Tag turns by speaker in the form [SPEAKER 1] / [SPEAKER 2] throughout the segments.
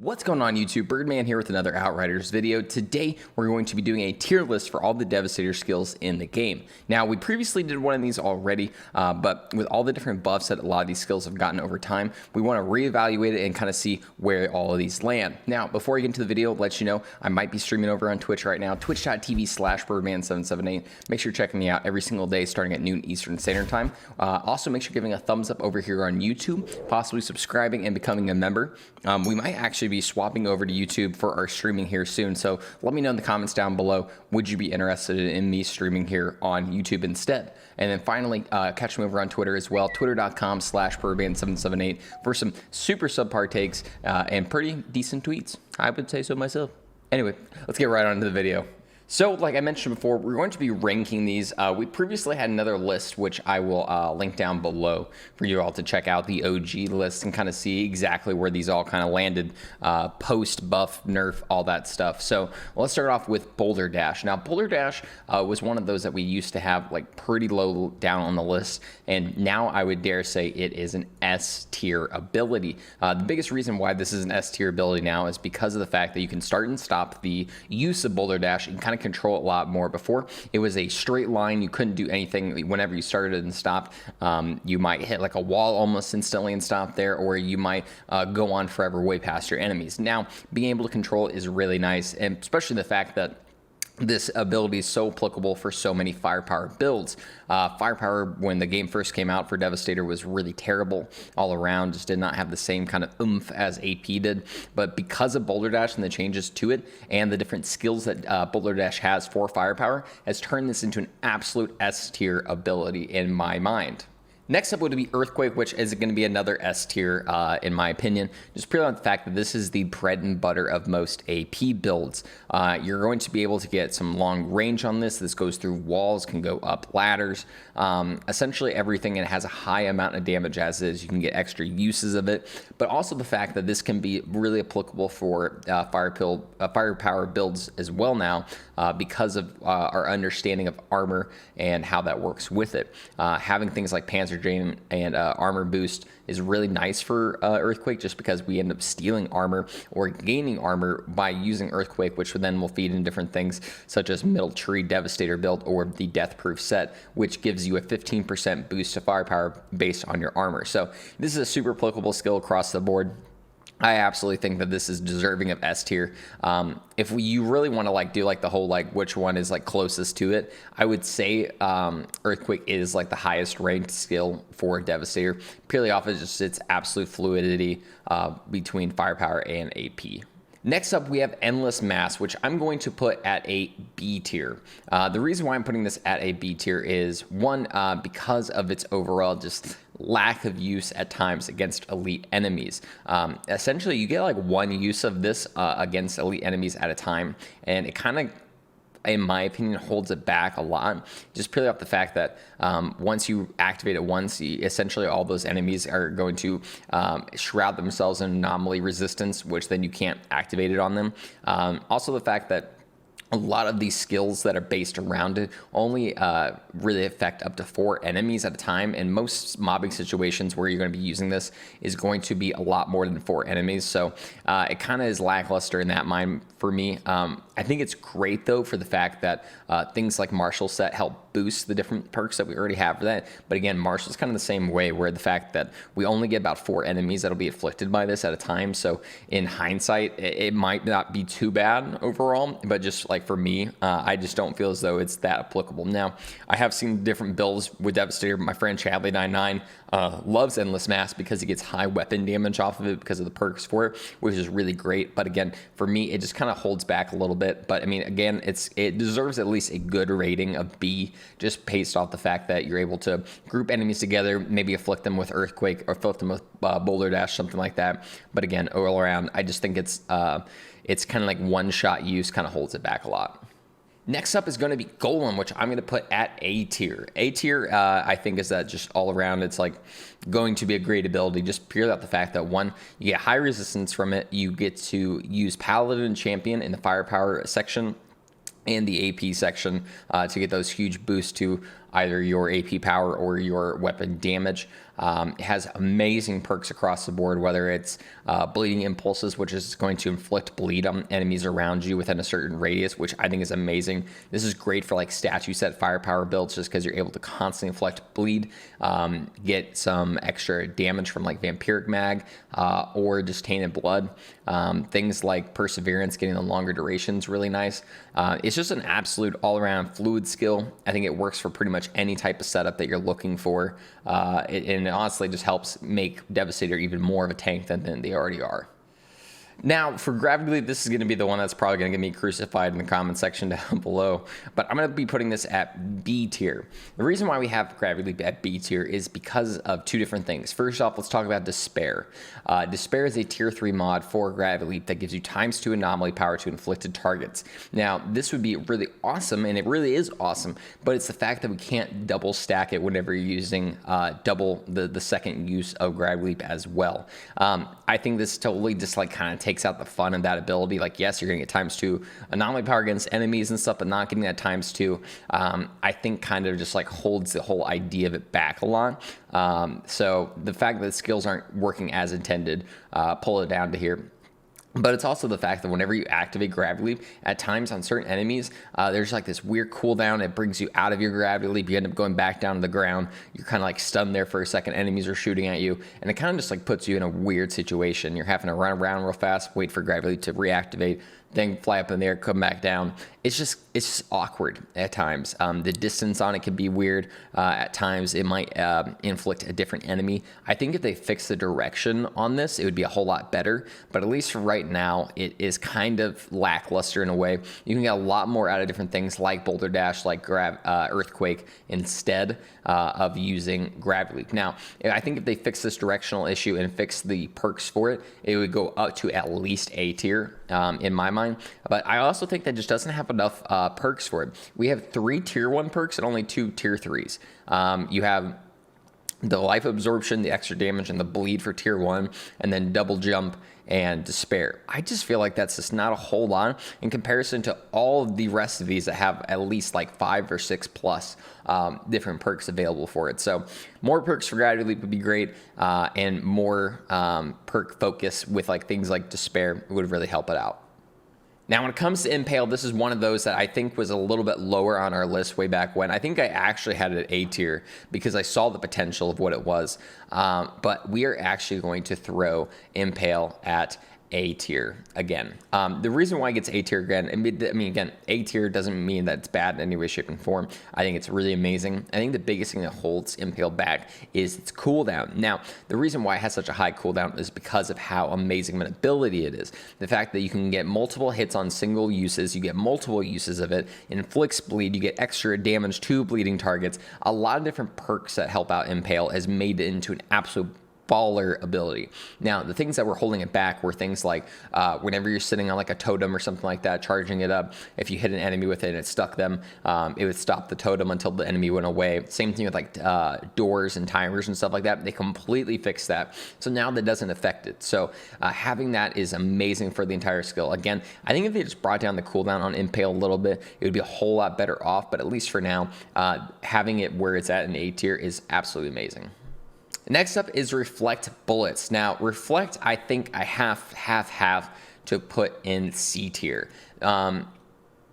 [SPEAKER 1] What's going on YouTube? Byrdman here with another Outriders video. Today we're going to be doing a tier list for all the Devastator skills in the game. Now we previously did one of these already, but with all the different buffs that a lot of these skills have gotten over time, we want to reevaluate it and kind of see where all of these land. Now before we get into the video, I'll let you know I might be streaming over on Twitch right now, twitch.tv/Byrdman778. Make sure you're checking me out every single day starting at noon Eastern Standard Time. Also make sure you're giving a thumbs up over here on YouTube, possibly subscribing and becoming a member. We might actually be swapping over to YouTube for our streaming here soon. So let me know in the comments down below, would you be interested in me streaming here on YouTube instead? And then finally, catch me over on Twitter as well, twitter.com/Byrdman778 for some super subpar takes and pretty decent tweets. I would say so myself. Anyway, let's get right on to the video. So, like I mentioned before, we're going to be ranking these. We previously had another list, which I will link down below for you all to check out, the OG list, and kind of see exactly where these all kind of landed, post, buff, nerf, all that stuff. So let's start off with Boulder Dash. Now, Boulder Dash was one of those that we used to have like pretty low down on the list, and now I would dare say it is an S tier ability. The biggest reason why this is an S tier ability now is because of the fact that you can start and stop the use of Boulder Dash and kind of control it a lot more. Before, it was a straight line. You couldn't do anything whenever you started and stopped. You might hit like a wall almost instantly and stop there, or you might go on forever way past your enemies. Now, being able to control it is really nice, and especially the fact that this ability is so applicable for so many firepower builds. Firepower, when the game first came out for Devastator, was really terrible all around, just did not have the same kind of oomph as AP did. But because of Boulder Dash and the changes to it and the different skills that Boulder Dash has for firepower, has turned this into an absolute S tier ability in my mind. Next up would be Earthquake, which is going to be another S tier, in my opinion, just purely on the fact that this is the bread and butter of most AP builds. You're going to be able to get some long range on this. This goes through walls, can go up ladders, essentially everything. It has a high amount of damage as is. You can get extra uses of it, but also the fact that this can be really applicable for firepower builds as well now, because of our understanding of armor and how that works with it. Having things like Panzer Drain and armor boost is really nice for Earthquake, just because we end up stealing armor or gaining armor by using Earthquake, which then will feed in different things such as Middle Tree Devastator build or the Death Proof set, which gives you a 15% boost to firepower based on your armor. So this is a super applicable skill across the board. I absolutely think that this is deserving of S tier. If you really want to like do like the whole like which one is like closest to it, I would say Earthquake is like the highest ranked skill for Devastator, purely off of just its absolute fluidity between firepower and AP. Next up, we have Endless Mass, which I'm going to put at a B tier. The reason why I'm putting this at a B tier is, one, because of its overall just lack of use at times against elite enemies. Essentially, you get like one use of this against elite enemies at a time, and it kind of, in my opinion, holds it back a lot, just purely off the fact that once you activate it once, essentially all those enemies are going to shroud themselves in anomaly resistance, which then you can't activate it on them. Also the fact that a lot of these skills that are based around it only really affect up to 4 enemies at a time, and most mobbing situations where you're going to be using this is going to be a lot more than 4 enemies, so it kind of is lackluster in that mind for me. I think it's great though for the fact that things like Marshall Set help boost the different perks that we already have for that, but again, Marshall's kind of the same way, where the fact that we only get about 4 enemies that'll be afflicted by this at a time, so in hindsight it might not be too bad overall, but just like for me, I just don't feel as though it's that applicable. Now, I have seen different builds with Devastator. My friend Chadley99 loves Endless Mass because he gets high weapon damage off of it because of the perks for it, which is really great. But again, for me, it just kind of holds back a little bit. But I mean, again, it deserves at least a good rating of B, just based off the fact that you're able to group enemies together, maybe afflict them with Earthquake or afflict them with Boulder Dash, something like that. But again, all around, I just think it's kind of like one-shot use, kind of holds it back a lot. Next up is going to be Golem, which I'm going to put at A tier. A tier, I think, is that just all around, it's like going to be a great ability, just purely off the fact that, one, you get high resistance from it. You get to use Paladin and Champion in the firepower section and the AP section to get those huge boosts to either your AP power or your weapon damage. It has amazing perks across the board, whether it's bleeding impulses, which is going to inflict bleed on enemies around you within a certain radius, which I think is amazing. This is great for like statue set firepower builds, just because you're able to constantly inflict bleed, get some extra damage from like vampiric mag or just tainted blood. Things like perseverance, getting the longer durations, really nice. It's just an absolute all-around fluid skill. I think it works for pretty much any type of setup that you're looking for. And it honestly just helps make Devastator even more of a tank than they already are. Now, for Gravity Leap, this is going to be the one that's probably going to get me crucified in the comment section down below, but I'm going to be putting this at B tier. The reason why we have Gravity Leap at B tier is because of two different things. First off, let's talk about Despair. Despair is a tier 3 mod for Gravity Leap that gives you ×2 anomaly power to inflicted targets. Now, this would be really awesome, and it really is awesome, but it's the fact that we can't double stack it whenever you're using double the second use of Gravity Leap as well. I think this totally just like kind of takes out the fun of that ability. Like, yes, you're going to get ×2 anomaly power against enemies and stuff, but not getting that ×2, I think kind of just like holds the whole idea of it back a lot. So the fact that the skills aren't working as intended, pull it down to here. But it's also the fact that whenever you activate Gravity Leap, at times on certain enemies, there's like this weird cooldown. It brings you out of your Gravity Leap. You end up going back down to the ground. You're kind of like stunned there for a second. Enemies are shooting at you. And it kind of just like puts you in a weird situation. You're having to run around real fast, wait for Gravity Leap to reactivate, then fly up in the air, come back down. It's just awkward at times. The distance on it can be weird. At times, it might inflict a different enemy. I think if they fix the direction on this, it would be a whole lot better. But at least for right now, it is kind of lackluster in a way. You can get a lot more out of different things like Boulder Dash, like Earthquake, instead of using Gravity Leap. Now, I think if they fix this directional issue and fix the perks for it, it would go up to at least A tier in my mind. But I also think that just doesn't have enough perks for it. We have 3 tier 1 perks and only 2 tier 3s. You have the life absorption, the extra damage, and the bleed for tier 1, and then double jump and despair. I just feel like that's just not a whole lot in comparison to all of the rest of these that have at least like 5 or 6 plus different perks available for it. So more perks for Gravity Leap would be great, and more perk focus with like things like despair would really help it out. Now, when it comes to Impale, this is one of those that I think was a little bit lower on our list way back when. I think I actually had it at A tier because I saw the potential of what it was. But we are actually going to throw Impale at A tier again. The reason why it gets A tier again, I mean, again, A tier doesn't mean that it's bad in any way, shape, and form. I think it's really amazing. I think the biggest thing that holds Impale back is its cooldown. Now, the reason why it has such a high cooldown is because of how amazing of an ability it is. The fact that you can get multiple hits on single uses, you get multiple uses of it, it inflicts bleed, you get extra damage to bleeding targets. A lot of different perks that help out Impale has made it into an absolute baller ability. Now, the things that were holding it back were things like whenever you're sitting on like a totem or something like that, charging it up, if you hit an enemy with it and it stuck them, it would stop the totem until the enemy went away. Same thing with like doors and timers and stuff like that. They completely fixed that. So now that doesn't affect it. So having that is amazing for the entire skill. Again, I think if they just brought down the cooldown on Impale a little bit, it would be a whole lot better off. But at least for now, having it where it's at in A tier is absolutely amazing. Next up is Reflect Bullets. Now, Reflect, I think I have to put in C tier.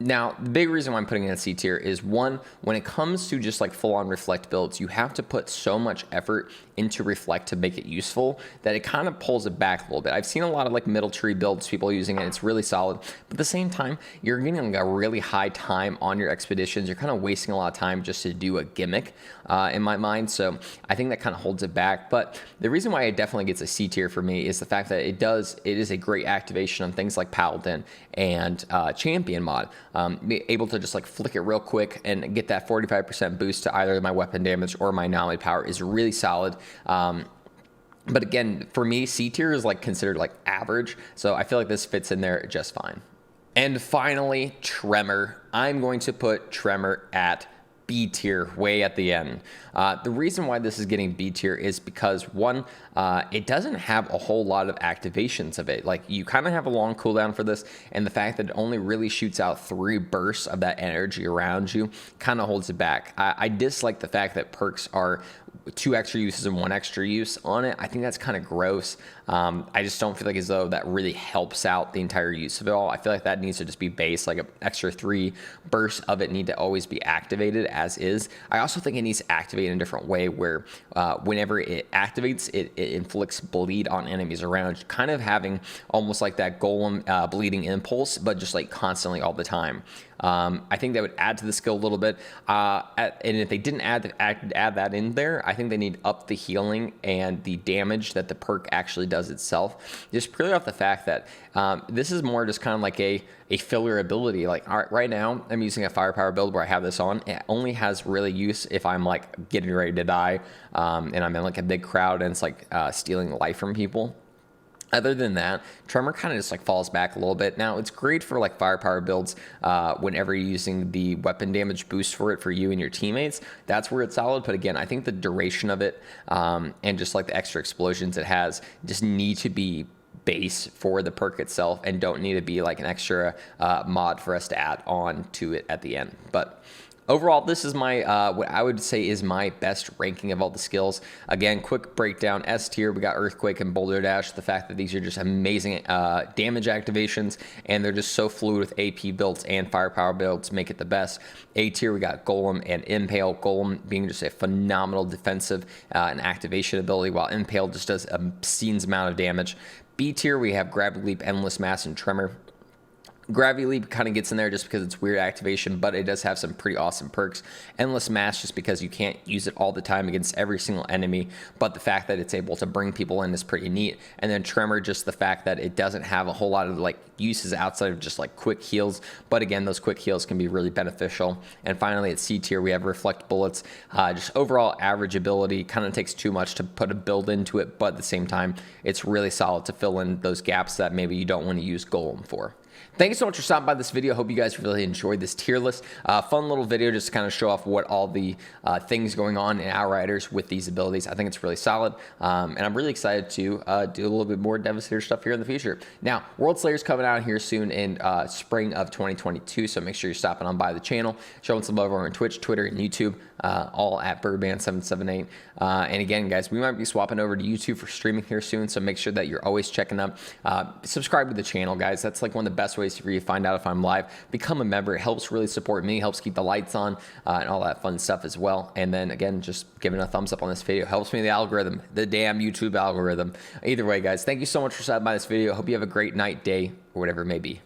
[SPEAKER 1] Now, the big reason why I'm putting it in C tier is, one, when it comes to just like full-on Reflect builds, you have to put so much effort into Reflect to make it useful that it kind of pulls it back a little bit. I've seen a lot of like middle tree builds, people using it, it's really solid, but at the same time, you're getting like a really high time on your expeditions. You're kind of wasting a lot of time just to do a gimmick in my mind, so I think that kind of holds it back. But the reason why it definitely gets a C tier for me is the fact that it is a great activation on things like Paladin and Champion mod. Be able to just like flick it real quick and get that 45% boost to either my weapon damage or my anomaly power is really solid. But again, for me, C tier is like considered like average, so I feel like this fits in there just fine. And finally, Tremor. I'm going to put Tremor at B tier way at the end. The reason why this is getting B tier is because one, it doesn't have a whole lot of activations of it. Like, you kind of have a long cooldown for this, and the fact that it only really shoots out 3 bursts of that energy around you kind of holds it back. I dislike the fact that perks are 2 extra uses and 1 extra use on it. I think that's kind of gross. I just don't feel like as though that really helps out the entire use of it all. I feel like that needs to just be base, like an extra 3 bursts of it need to always be activated as is. I also think it needs to activate in a different way where whenever it activates, it inflicts bleed on enemies around, kind of having almost like that Golem bleeding impulse, but just like constantly all the time. I think that would add to the skill a little bit. And if they didn't add that in there, I think they need up the healing and the damage that the perk actually does itself. Just purely off the fact that this is more just kind of like a filler ability. Like right now, I'm using a firepower build where I have this on. It only has really use if I'm like getting ready to die, and I'm in like a big crowd and it's like stealing life from people. Other than that, Tremor kind of just like falls back a little bit. Now, it's great for like firepower builds whenever you're using the weapon damage boost for it for you and your teammates. That's where it's solid. But again, I think the duration of it and just like the extra explosions it has just need to be base for the perk itself and don't need to be like an extra mod for us to add on to it at the end. But overall, this is my what I would say is my best ranking of all the skills. Again, quick breakdown. S tier, we got Earthquake and Boulder Dash. The fact that these are just amazing damage activations, and they're just so fluid with AP builds and firepower builds make it the best. A tier, we got Golem and Impale. Golem being just a phenomenal defensive and activation ability, while Impale just does a obscene amount of damage. B tier, we have Gravity Leap, Endless Mass, and Tremor. Gravity Leap kind of gets in there just because it's weird activation, but it does have some pretty awesome perks. Endless Mass just because you can't use it all the time against every single enemy, but the fact that it's able to bring people in is pretty neat. And then Tremor, just the fact that it doesn't have a whole lot of like uses outside of just like quick heals, but again, those quick heals can be really beneficial. And finally, at C tier, we have Reflect Bullets. Just overall average ability, kind of takes too much to put a build into it, but at the same time, it's really solid to fill in those gaps that maybe you don't want to use Golem for. Thank you so much for stopping by this video. Hope you guys really enjoyed this tier list. Fun little video just to kind of show off what all the things going on in Outriders with these abilities. I think it's really solid, and I'm really excited to do a little bit more Devastator stuff here in the future. Now, World Slayer's coming out here soon in spring of 2022, so make sure you're stopping on by the channel, showing some love over on Twitch, Twitter, and YouTube, all at Byrdman778. And again, guys, we might be swapping over to YouTube for streaming here soon, so make sure that you're always checking up. Subscribe to the channel, guys. That's like one of the best ways for you to find out if I'm live. Become a member. It helps really support me, helps keep the lights on, and all that fun stuff as well. And then again, just giving a thumbs up on this video helps me in the algorithm, the damn YouTube algorithm. Either way, guys, thank you so much for stopping by this video. Hope you have a great night, day, or whatever it may be.